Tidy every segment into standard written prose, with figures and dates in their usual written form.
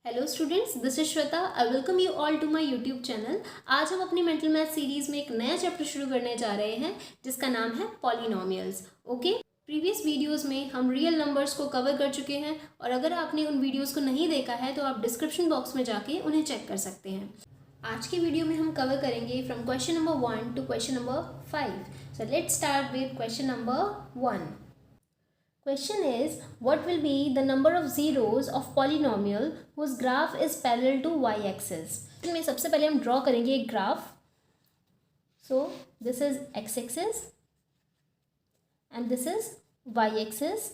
Hello students, this is Shweta. I welcome you all to my YouTube channel. आज हम अपनी mental math series में एक नया चैप्टर शुरू करने जा रहे हैं जिसका नाम है पॉलिनोमियल्स। ओके, प्रीवियस वीडियोस में हम रियल नंबर्स को कवर कर चुके हैं और अगर आपने उन वीडियोस को नहीं देखा है तो आप डिस्क्रिप्शन बॉक्स में जाके उन्हें चेक कर सकते हैं। आज की वीडियो में हम कवर करेंगे from question number 1 to question number 5। So let's start with question number 1। Question is, what will be the number of zeros of polynomial whose graph is parallel to y-axis? में सबसे पहले हम draw करेंगे एक graph. So this is x-axis and this is y-axis.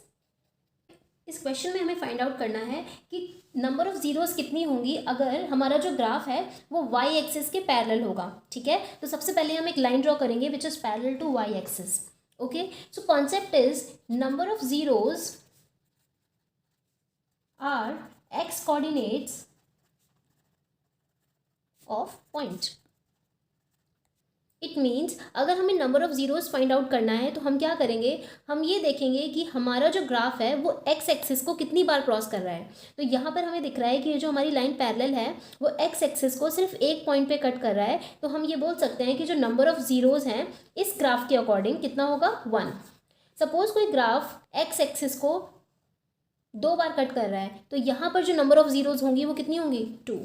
इस क्वेश्चन में हमें फाइंड आउट करना है कि नंबर ऑफ जीरोस कितनी होंगी अगर हमारा जो ग्राफ है वो y एक्सिस के पैरेलल होगा. ठीक है, तो सबसे पहले हम एक लाइन ड्रॉ करेंगे which is parallel to y axis. Okay, so concept is number of zeros are x coordinates of point. It means अगर हमें number of zeros find out करना है तो हम क्या करेंगे, हम ये देखेंगे कि हमारा जो ग्राफ है वो x एक्सिस को कितनी बार क्रॉस कर रहा है. तो यहाँ पर हमें दिख रहा है कि ये जो हमारी लाइन पैरेलल है वो x एक्सिस को सिर्फ एक पॉइंट पे कट कर रहा है. तो हम ये बोल सकते हैं कि जो नंबर ऑफ जीरोज हैं इस ग्राफ के अकॉर्डिंग कितना होगा, 1. सपोज कोई ग्राफ x एक्सिस को 2 बार कट कर रहा है तो यहाँ पर जो नंबर ऑफ जीरोज होंगी वो कितनी होंगी, 2.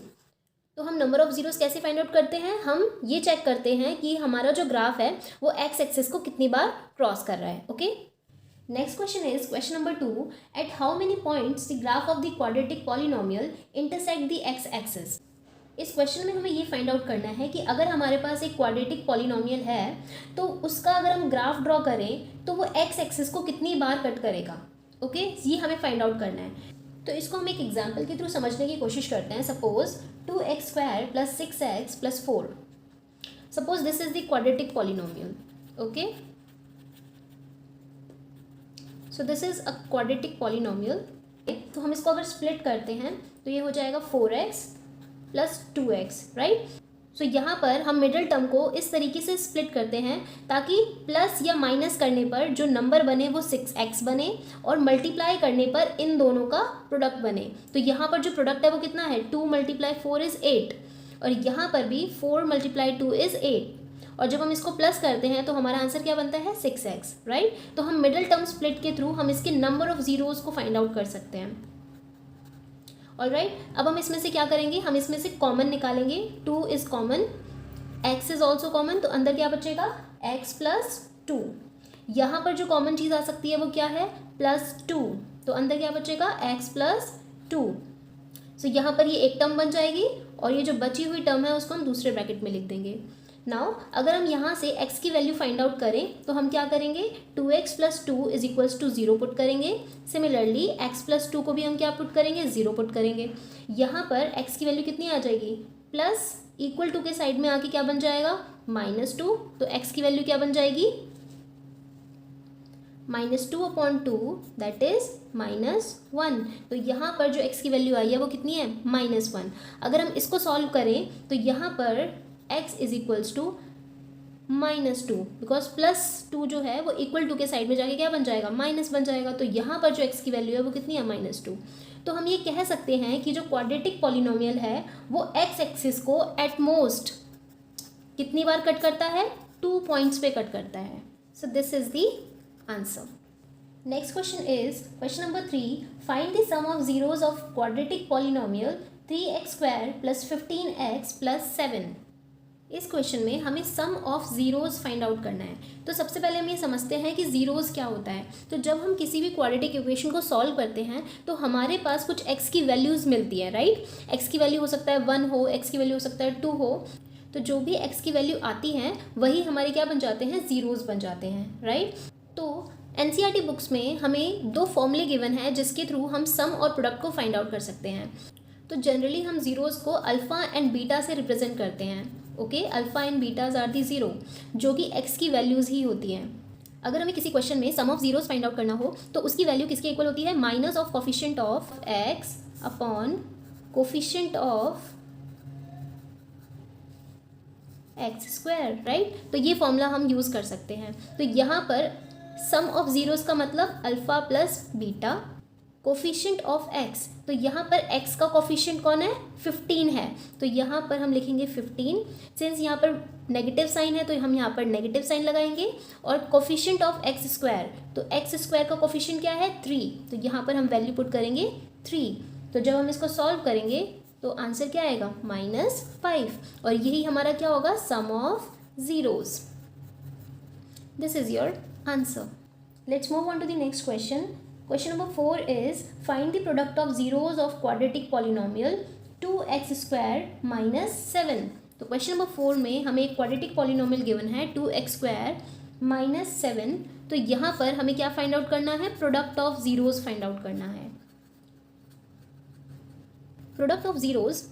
तो हम नंबर ऑफ जीरोस कैसे फाइंड आउट करते हैं, हम ये चेक करते हैं कि हमारा जो ग्राफ है वो एक्स एक्सिस को कितनी बार क्रॉस कर रहा है. Okay, next question is question number 2. At how many points the graph of the quadratic polynomial intersect the x axis. इस क्वेश्चन में हमें ये फाइंड आउट करना है कि अगर हमारे पास एक क्वाड्रेटिक पॉलिनोमियल है तो उसका अगर हम ग्राफ ड्रॉ करें तो वो एक्स एक्सिस को कितनी बार कट करेगा. ओके, ये हमें फाइंड आउट करना है. तो इसको हम एक एग्जाम्पल के थ्रू समझने की कोशिश करते हैं. Suppose 2x² + 6x + 4. Suppose this is the quadratic polynomial. Okay, so this is a quadratic polynomial. तो हम इसको अगर स्प्लिट करते हैं तो ये हो जाएगा 4x + 2x, राइट. सो यहाँ पर हम मिडिल टर्म को इस तरीके से स्प्लिट करते हैं ताकि प्लस या माइनस करने पर जो नंबर बने वो 6x बने और मल्टीप्लाई करने पर इन दोनों का प्रोडक्ट बने. तो यहाँ पर जो प्रोडक्ट है वो कितना है, 2 × 4 = 8 और यहाँ पर भी 4 × 2 = 8. और जब हम इसको प्लस करते हैं तो हमारा आंसर क्या बनता है, 6x, राइट. तो हम मिडिल टर्म स्प्लिट के थ्रू हम इसके नंबर ऑफ जीरोज को फाइंड आउट कर सकते हैं. ऑलराइट, अब हम इसमें से क्या करेंगे, हम इसमें से कॉमन निकालेंगे. 2 is common, x is also common, तो अंदर क्या बचेगा, x + 2. यहाँ पर जो कॉमन चीज़ आ सकती है वो क्या है, +2, तो अंदर क्या बचेगा, x + 2. सो यहाँ पर ये एक टर्म बन जाएगी और ये जो बची हुई टर्म है उसको हम दूसरे ब्रैकेट में लिख देंगे. नाउ अगर हम यहाँ से x की वैल्यू फाइंड आउट करें तो हम क्या करेंगे, 2x + 2 = 0 पुट करेंगे. सिमिलरली x + 2 को भी हम क्या पुट करेंगे, 0 पुट करेंगे. यहाँ पर x की वैल्यू कितनी आ जाएगी, प्लस इक्वल टू के साइड में आके क्या बन जाएगा, -2. तो x की वैल्यू क्या बन जाएगी, -2/2 दैट इज -1. तो यहाँ पर जो x की वैल्यू आई है वो कितनी है, -1. अगर हम इसको सॉल्व करें तो यहाँ पर x is equals to -2 because +2 जो है वो इक्वल टू के साइड में जाके क्या बन जाएगा, माइनस बन जाएगा. तो यहाँ पर जो x की वैल्यू है वो कितनी है, -2. तो हम ये कह सकते हैं कि जो क्वाड्रेटिक पॉलिनोमियल है वो x एक्सिस को एट मोस्ट कितनी बार कट करता है, 2 पॉइंट्स पे कट करता है. So this is the answer. Next question is question number 3. Find the sum of zeros of quadratic polynomial 3x² + 15x + 7. इस क्वेश्चन में हमें sum of zeros find out करना है. तो सबसे पहले हम ये समझते हैं कि ज़ीरोज़ क्या होता है. तो जब हम किसी भी क्वाड्रेटिक इक्वेशन को सॉल्व करते हैं तो हमारे पास कुछ x की वैल्यूज़ मिलती है, राइट. x की वैल्यू हो सकता है 1 हो, x की वैल्यू हो सकता है 2 हो. तो जो भी x की वैल्यू आती हैं वही हमारे क्या बन जाते हैं, ज़ीरोज़ बन जाते हैं, राइट. तो NCERT बुक्स में हमें 2 फॉर्मूले गिवन है जिसके थ्रू हम सम और प्रोडक्ट को फाइंड आउट कर सकते हैं. तो जनरली हम ज़ीरोज़ को अल्फ़ा एंड बीटा से रिप्रेजेंट करते हैं. Okay, alpha and betas are the zero जो कि x की वैल्यूज़ ही होती हैं. अगर हमें किसी क्वेश्चन में सम ऑफ ज़ीरोज़ फाइंड आउट करना हो तो उसकी वैल्यू किसके इक्वल होती है, minus of coefficient of x upon coefficient of x², right. तो ये फॉर्मूला हम यूज़ कर सकते हैं. तो यहाँ पर सम ऑफ ज़ीरोज़ का मतलब alpha + beta coefficient of x, तो यहाँ पर x का कोफिशिएंट कौन है, 15 है, तो यहाँ पर हम लिखेंगे 15। सिंस यहाँ पर नेगेटिव साइन है तो हम यहाँ पर नेगेटिव साइन लगाएंगे। और कोफिशिएंट ऑफ एक्स स्क्वायर, तो एक्स स्क्वायर का कोफिशिएंट क्या है, 3, तो यहाँ पर हम वैल्यू पुट करेंगे 3। तो जब हम इसको सॉल्व करेंगे तो आंसर क्या आएगा, -5, और यही हमारा क्या होगा, sum of zeros. This is your answer. Let's move on to the next question. Question number 4 is find the product of zeros of quadratic polynomial 2x square minus 7। तो क्वेश्चन नंबर 4 में हमें एक क्वाड्रेटिक पॉलिनोमियल गिवन है 2x square minus 7। तो यहाँ पर हमें क्या फाइंड आउट करना है, product of zeros find out करना है। Product of zeros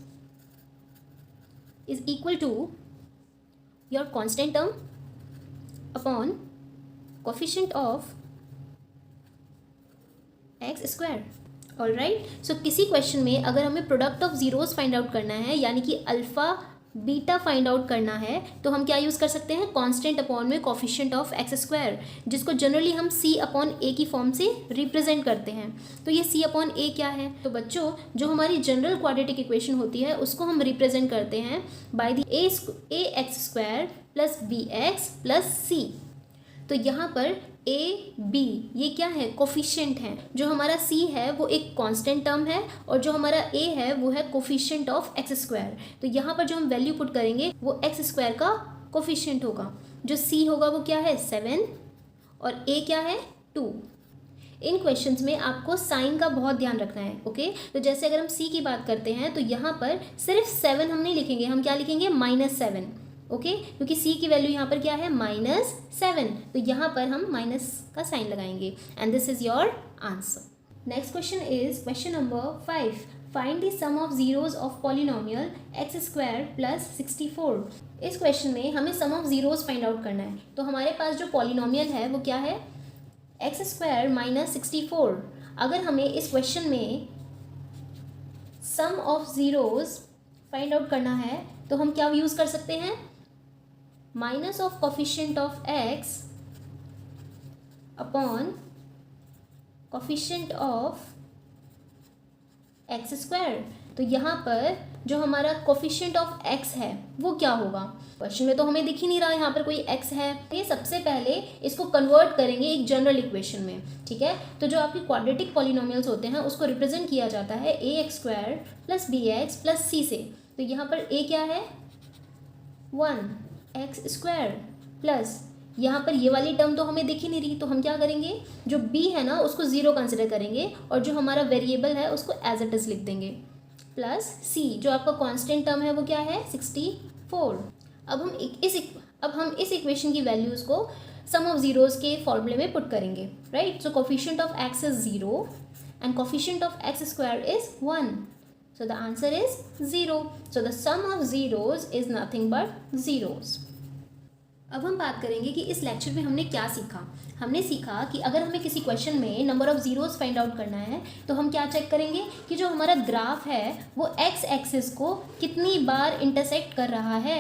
is equal to your constant term upon coefficient of x square. All right, so किसी क्वेश्चन में अगर हमें product of zeros find out करना है, यानी कि अल्फा बीटा फाइंड आउट करना है, तो हम क्या यूज़ कर सकते हैं, कांस्टेंट अपॉन में कोफिशिएंट ऑफ एक्स स्क्वायर, जिसको जनरली हम सी अपॉन ए की फॉर्म से रिप्रेजेंट करते हैं। तो ये सी अपॉन ए क्या है, तो बच्चों जो हमारी जनरल क्वाड्रेटिक इक्वेशन होती है उसको हम रिप्रेजेंट करते हैं by the a x square plus b x plus c. तो यहाँ पर ए बी ये क्या है, कोफिशिएंट है। जो हमारा सी है वो एक कांस्टेंट टर्म है और जो हमारा ए है वो है कोफिशिएंट ऑफ एक्स स्क्वायर। तो यहाँ पर जो हम वैल्यू पुट करेंगे वो एक्स स्क्वायर का कोफिशिएंट होगा। जो सी होगा वो क्या है, 7, और ए क्या है, 2। इन क्वेश्चंस में आपको साइन का बहुत ध्यान रखना है। ओके, तो जैसे अगर हम सी की बात करते हैं तो यहाँ पर सिर्फ 7 हम नहीं लिखेंगे, हम क्या लिखेंगे, -7। ओके, क्योंकि सी की वैल्यू यहाँ पर क्या है, -7, तो यहाँ पर हम माइनस का साइन लगाएंगे। And this is your answer. Next question is question number 5। Find the sum of zeros of polynomial x square plus 64। इस क्वेश्चन में हमें sum of zeros find out करना है। तो हमारे पास जो पॉलिनोमियल है वो क्या है, एक्स स्क्वायर माइनस 64। अगर हमें इस क्वेश्चन में सम ऑफ जीरोज फाइंड आउट करना है तो हम क्या यूज़ कर सकते हैं, minus of coefficient of x upon coefficient of x square. तो यहाँ पर जो हमारा कोफिशिएंट ऑफ एक्स है वो क्या होगा, क्वेश्चन में तो हमें दिख ही नहीं रहा यहाँ पर कोई एक्स है। ये सबसे पहले इसको कन्वर्ट करेंगे एक जनरल इक्वेशन में, ठीक है। तो जो आपकी क्वाड्रेटिक पॉलिनोमियल्स होते हैं उसको रिप्रेजेंट किया जाता है a x square plus b x plus c से। तो यहाँ पर ए क्या है, 1 एक्स स्क्वायर प्लस यहाँ पर ये वाली टर्म तो हमें दिख ही नहीं रही, तो हम क्या करेंगे, जो b है ना उसको 0 कंसिडर करेंगे और जो हमारा वेरिएबल है उसको एज इट इज लिख देंगे, प्लस c जो आपका कांस्टेंट टर्म है वो क्या है, 64। अब हम इस इक्वेशन की वैल्यूज़ को सम ऑफ जीरोज के फॉर्मूले में पुट करेंगे, right. So coefficient of x is 0 and coefficient of x square is 1, so the answer is 0. So the sum of zeros is nothing but zeros. अब हम बात करेंगे कि इस लेक्चर में हमने क्या सीखा। हमने सीखा कि अगर हमें किसी क्वेश्चन में number of zeros find out करना है तो हम क्या चेक करेंगे कि जो हमारा ग्राफ है वो एक्स एक्सिस को कितनी बार इंटरसेक्ट कर रहा है,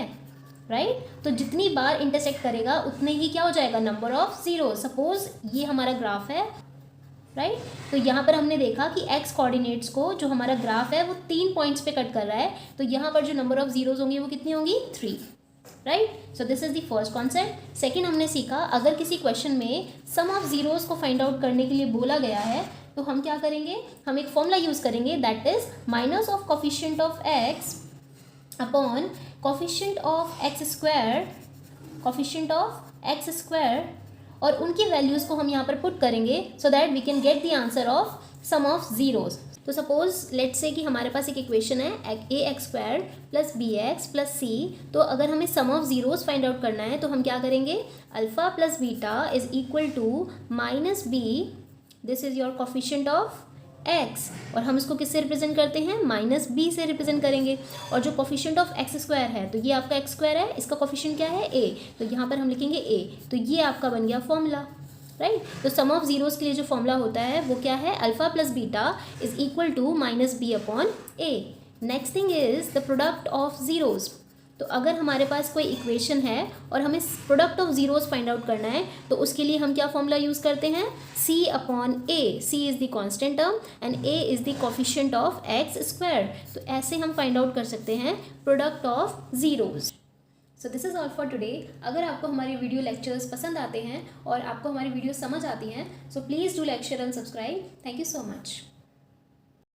राइट। तो जितनी बार इंटरसेक्ट करेगा उतने ही क्या हो जाएगा, नंबर ऑफ जीरो। सपोज ये हमारा ग्राफ है, राइट। तो यहाँ पर हमने देखा कि एक्स कोऑर्डिनेट्स को जो हमारा ग्राफ है वो 3 पॉइंट्स पे कट कर रहा है, तो यहाँ पर जो नंबर ऑफ जीरोज होंगी वो कितनी होंगी, 3, right. So this is the first concept. Second हमने सीखा अगर किसी क्वेश्चन में सम ऑफ जीरोज को फाइंड आउट करने के लिए बोला गया है तो हम क्या करेंगे, हम एक फॉर्मूला यूज़ करेंगे, that is minus of coefficient of x upon coefficient of x square, coefficient of x square, और उनकी वैल्यूज़ को हम यहाँ पर पुट करेंगे so that we can get the answer of sum of zeros. तो suppose let's say कि हमारे पास एक इक्वेशन है a x square plus b x plus c. तो अगर हमें sum of zeros find out करना है तो हम क्या करेंगे, alpha plus beta is equal to minus b, this is your coefficient of x, और हम इसको किससे रिप्रेजेंट करते हैं, माइनस बी से रिप्रेजेंट करेंगे। और जो कोफिशिएंट ऑफ एक्स स्क्वायर है तो ये आपका एक्स स्क्वायर है, इसका कोफिशिएंट क्या है, ए, तो यहाँ पर हम लिखेंगे ए। तो ये आपका बन गया फॉर्मूला, राइट। तो सम ऑफ जीरोज के लिए जो फॉर्मूला होता है वो क्या है, alpha plus beta is equal to minus b upon a. Next thing is the product of zeros. तो अगर हमारे पास कोई इक्वेशन है और हमें product of zeros find out करना है तो उसके लिए हम क्या फॉर्मूला यूज़ करते हैं, c upon a। c is the constant term and a is the coefficient of x square. तो ऐसे हम फाइंड आउट कर सकते हैं product of zeros. So this is all for today. अगर आपको हमारी वीडियो लेक्चर्स पसंद आते हैं और आपको हमारी वीडियो समझ आती हैं, so please do like share and subscribe. Thank you so much.